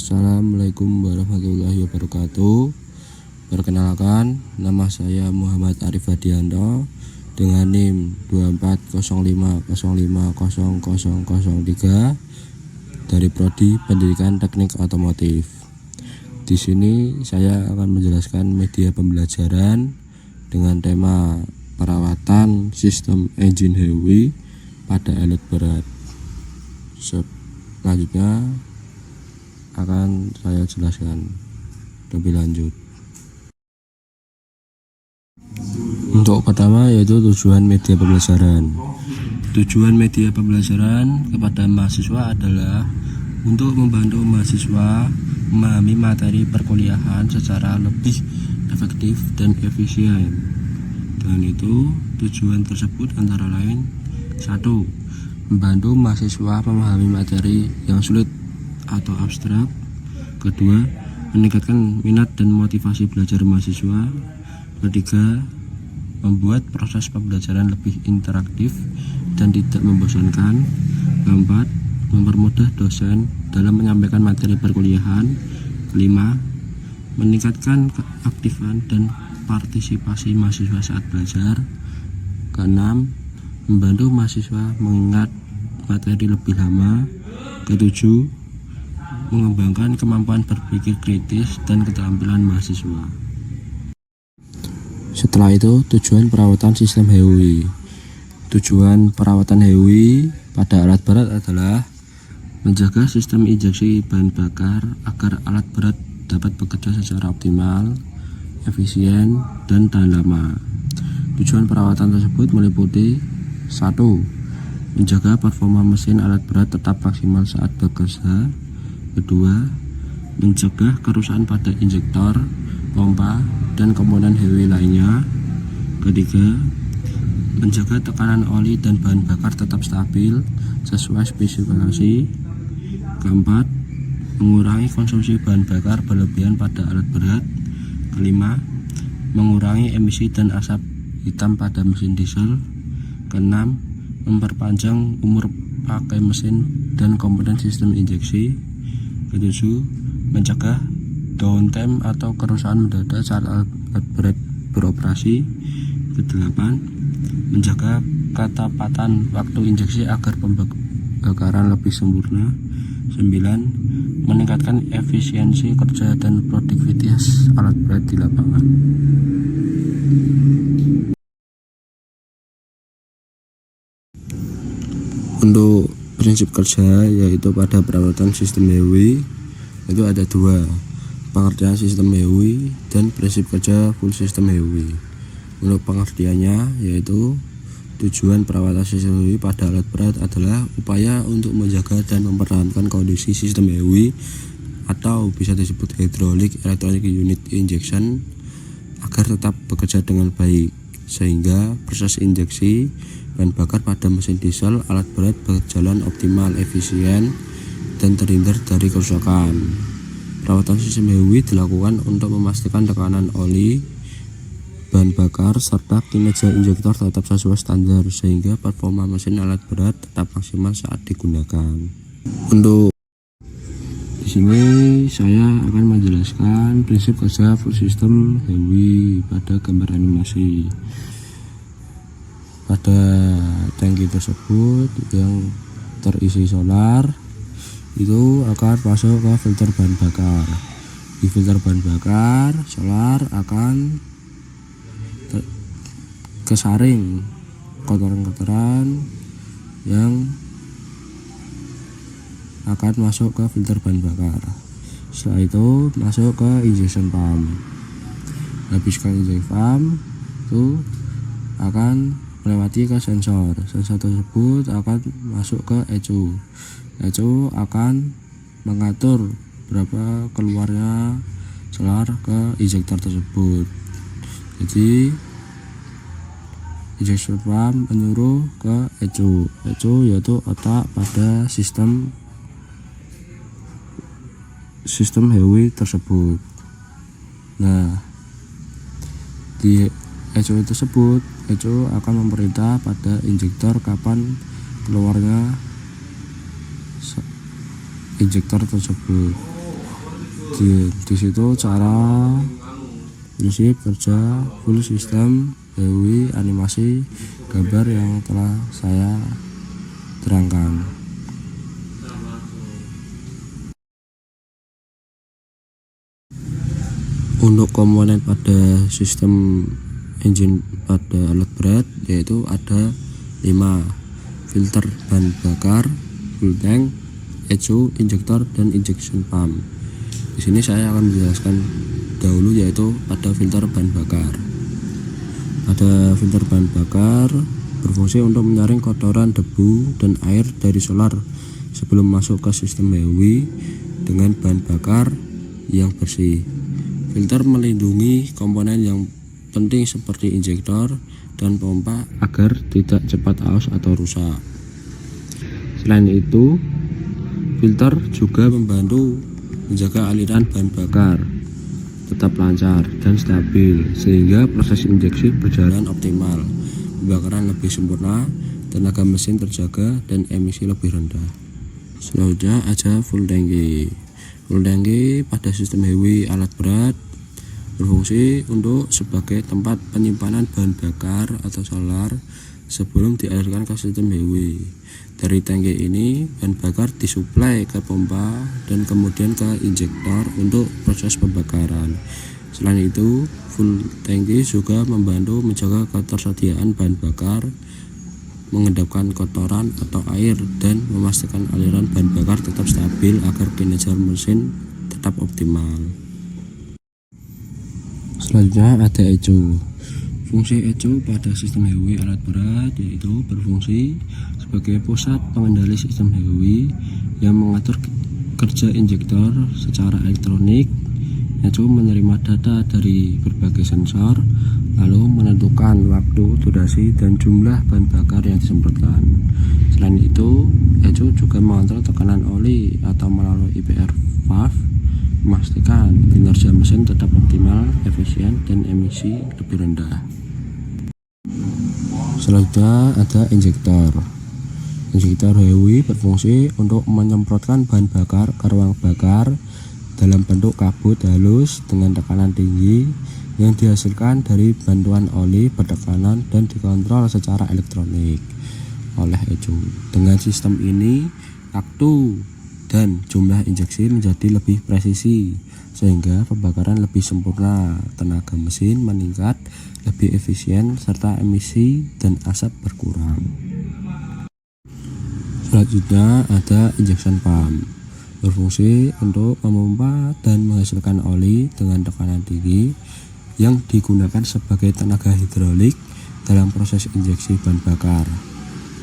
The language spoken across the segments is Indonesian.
Assalamualaikum warahmatullahi wabarakatuh. Perkenalkan, nama saya Muhammad Arif Hadianto dengan NIM 2405050003 dari Prodi Pendidikan Teknik Otomotif. Di sini saya akan menjelaskan media pembelajaran dengan tema perawatan sistem engine heavy pada alat berat. Selanjutnya akan saya jelaskan lebih lanjut. Untuk pertama yaitu tujuan media pembelajaran. Tujuan media pembelajaran kepada mahasiswa adalah untuk membantu mahasiswa memahami materi perkuliahan secara lebih efektif dan efisien. Dengan itu, tujuan tersebut antara lain: 1. Membantu mahasiswa memahami materi yang sulit atau abstrak. 2. Meningkatkan minat dan motivasi belajar mahasiswa. 3. Membuat proses pembelajaran lebih interaktif dan tidak membosankan. 4. Mempermudah dosen dalam menyampaikan materi perkuliahan. 5. Meningkatkan keaktifan dan partisipasi mahasiswa saat belajar. 6. Membantu mahasiswa mengingat materi lebih lama. 7. Mengembangkan kemampuan berpikir kritis dan keterampilan mahasiswa. Setelah itu, tujuan perawatan sistem heavy. Tujuan perawatan heavy pada alat berat adalah menjaga sistem injeksi bahan bakar agar alat berat dapat bekerja secara optimal, efisien, dan tahan lama. Tujuan perawatan tersebut meliputi: 1. Menjaga performa mesin alat berat tetap maksimal saat bekerja. 2. Mencegah kerusakan pada injektor, pompa, dan komponen heavy lainnya. 3. Menjaga tekanan oli dan bahan bakar tetap stabil sesuai spesifikasi. 4. Mengurangi konsumsi bahan bakar berlebihan pada alat berat. 5. Mengurangi emisi dan asap hitam pada mesin diesel. 6. Memperpanjang umur pakai mesin dan komponen sistem injeksi. 7. Mencegah downtime atau kerusakan mendadak saat alat berat beroperasi. 8. Menjaga ketepatan waktu injeksi agar pembakaran lebih sempurna. 9. Meningkatkan efisiensi kerja dan produktivitas alat berat di lapangan. Untuk prinsip kerja yaitu pada perawatan sistem heavy itu ada 2: pengertian sistem heavy dan prinsip kerja full system heavy. Untuk pengertiannya yaitu tujuan perawatan sistem heavy pada alat berat adalah upaya untuk menjaga dan mempertahankan kondisi sistem heavy atau bisa disebut hydraulic electronic unit injection agar tetap bekerja dengan baik, sehingga proses injeksi bahan bakar pada mesin diesel alat berat berjalan optimal, efisien, dan terhindar dari kerusakan. Perawatan sistem heavy dilakukan untuk memastikan tekanan oli, bahan bakar, serta kinerja injektor tetap sesuai standar, sehingga performa mesin alat berat tetap maksimal saat digunakan. Untuk di sini saya akan menjelaskan prinsip kerja full system heavy pada gambar animasi. Pada tangki tersebut yang terisi solar itu akan masuk ke filter bahan bakar. Di filter bahan bakar solar akan kesaring kotoran-kotoran yang akan masuk ke filter bahan bakar. Setelah itu masuk ke injection pump. Habiskan injection pump itu akan melewati ke sensor. Sensor tersebut akan masuk ke ECU. ECU akan mengatur berapa keluarnya solar ke injektor tersebut. Jadi injection pump menyuruh ke ECU. ECU yaitu otak pada sistem heavy tersebut. Nah, di ECU tersebut, ECU akan memerintah pada injektor kapan keluarnya injektor tersebut. Di situ cara prinsip kerja full sistem HEUI animasi gambar yang telah saya terangkan. Untuk komponen pada sistem engine pada alat berat yaitu ada 5: filter bahan bakar, fuel tank, echo, injektor, dan injection pump. Di sini saya akan menjelaskan dahulu yaitu pada filter bahan bakar. Pada filter bahan bakar berfungsi untuk menyaring kotoran, debu, dan air dari solar sebelum masuk ke sistem HEUI dengan bahan bakar yang bersih. Filter melindungi komponen yang penting seperti injektor dan pompa agar tidak cepat aus atau rusak. Selain itu, filter juga membantu menjaga aliran bahan bakar tetap lancar dan stabil sehingga proses injeksi berjalan optimal, pembakaran lebih sempurna, tenaga mesin terjaga, dan emisi lebih rendah. Selanjutnya ada full tanki. Full tanki pada sistem HEUI alat berat berfungsi untuk sebagai tempat penyimpanan bahan bakar atau solar sebelum dialirkan ke sistem HEUI. Dari tangki ini bahan bakar disuplai ke pompa dan kemudian ke injektor untuk proses pembakaran. Selain itu, full tangki juga membantu menjaga ketersediaan bahan bakar, mengendapkan kotoran atau air, dan memastikan aliran bahan bakar tetap stabil agar kinerja mesin tetap optimal. Selanjutnya ada echo. Fungsi echo pada sistem HEUI alat berat yaitu berfungsi sebagai pusat pengendali sistem HEUI yang mengatur kerja injektor secara elektronik. Echo menerima data dari berbagai sensor lalu menentukan waktu, durasi, dan jumlah bahan bakar yang disemprotkan. Selain itu, echo juga mengontrol tekanan oli atau melalui IPR valve memastikan kinerja mesin tetap optimal, efisien, dan emisi lebih rendah. Selanjutnya ada injektor. Injektor HEUI berfungsi untuk menyemprotkan bahan bakar ke ruang bakar dalam bentuk kabut halus dengan tekanan tinggi yang dihasilkan dari bantuan oli bertekanan dan dikontrol secara elektronik oleh echo. Dengan sistem ini, waktu dan jumlah injeksi menjadi lebih presisi sehingga pembakaran lebih sempurna, tenaga mesin meningkat, lebih efisien, serta emisi dan asap berkurang. Selanjutnya ada injection pump. Berfungsi untuk memompa dan menghasilkan oli dengan tekanan tinggi yang digunakan sebagai tenaga hidrolik dalam proses injeksi bahan bakar.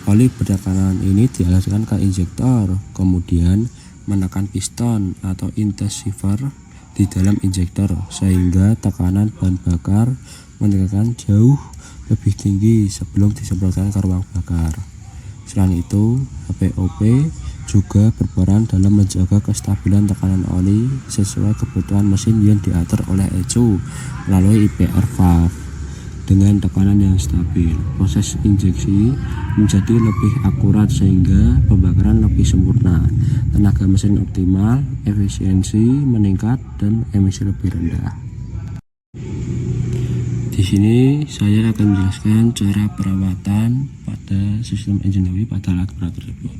Oli bertekanan ini dialirkan ke injektor, kemudian menekan piston atau intensifier di dalam injektor sehingga tekanan bahan bakar meningkatkan jauh lebih tinggi sebelum disemprotkan ke ruang bakar. Selain itu, HPOP juga berperan dalam menjaga kestabilan tekanan oli sesuai kebutuhan mesin yang diatur oleh echo melalui IPR valve. Dengan tekanan yang stabil, proses injeksi menjadi lebih akurat sehingga pembakaran lebih sempurna, tenaga mesin optimal, efisiensi meningkat, dan emisi lebih rendah. Di sini saya akan menjelaskan cara perawatan pada sistem engine HEUI pada alat berat tersebut.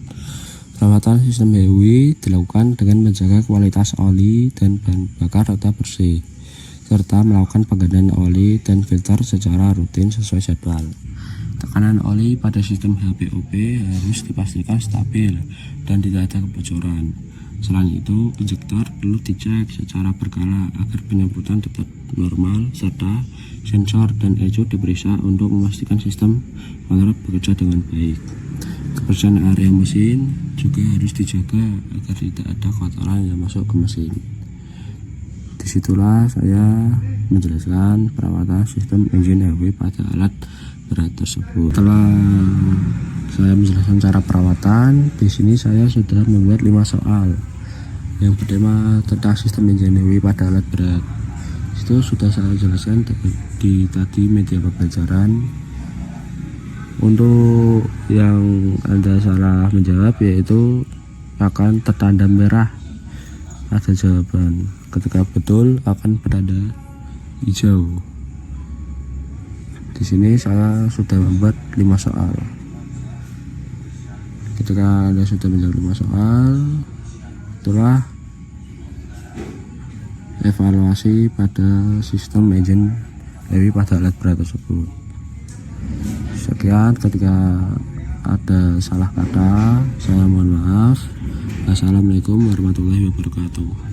Perawatan sistem HEUI dilakukan dengan menjaga kualitas oli dan bahan bakar tetap bersih, serta melakukan penggantian oli dan filter secara rutin sesuai jadwal. Tekanan oli pada sistem HPOP harus dipastikan stabil dan tidak ada kebocoran. Selain itu, injektor perlu dicek secara berkala agar penyemprotan tetap normal, serta sensor dan echo diperiksa untuk memastikan sistem kontrol bekerja dengan baik. Kebersihan area mesin juga harus dijaga agar tidak ada kotoran yang masuk ke mesin. Disitulah saya menjelaskan perawatan sistem engine HEUI pada alat berat tersebut. Setelah saya menjelaskan cara perawatan, di sini saya sudah membuat 5 soal yang bertema tentang sistem engine HEUI pada alat berat. Itu sudah saya jelaskan di tadi media pembelajaran. Untuk yang Anda salah menjawab yaitu akan tertanda merah ada jawaban. Ketika betul akan bertanda hijau. Di sini saya sudah membuat 5 soal. Ketika Anda sudah menjawab 5 soal, itulah evaluasi pada sistem agent HEWI pada alat berat tersebut. Sekian, ketika ada salah kata saya mohon maaf. Assalamualaikum warahmatullahi wabarakatuh.